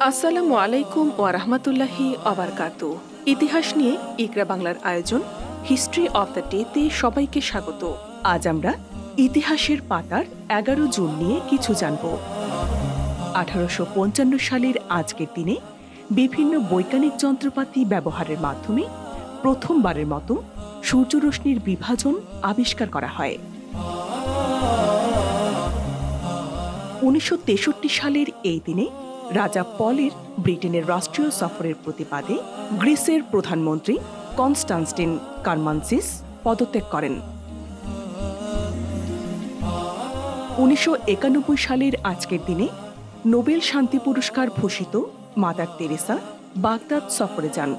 আসসালামু আলাইকুম ওয়া রাহমাতুল্লাহি ওয়া বারাকাতুহু। ইতিহাস নিয়ে ইকরা বাংলার আয়োজন হিস্ট্রি অফ দ্য ডে-তে সবাইকে স্বাগত। আজ আমরা ইতিহাসের পাতার ১১ জুন নিয়ে কিছু জানব। ১৮৫৫ সালের আজকের দিনে বিভিন্ন বৈজ্ঞানিক যন্ত্রপাতি ব্যবহারের মাধ্যমে প্রথমবারের মতো সূর্যরশ্মির বিভাজন আবিষ্কার করা হয়। ১৯৬৩ সালের এই দিনে রাজা পলের ব্রিটেনের রাষ্ট্রীয় সফরের প্রতিবাদে গ্রিসের প্রধানমন্ত্রী কনস্টান্টিন কারমানসিস পদত্যাগ করেন। ১৯৯১ সালের আজকের দিনে নোবেল শান্তি পুরস্কার ভূষিত মাদার তেরেসা বাগদাদ সফরে যান।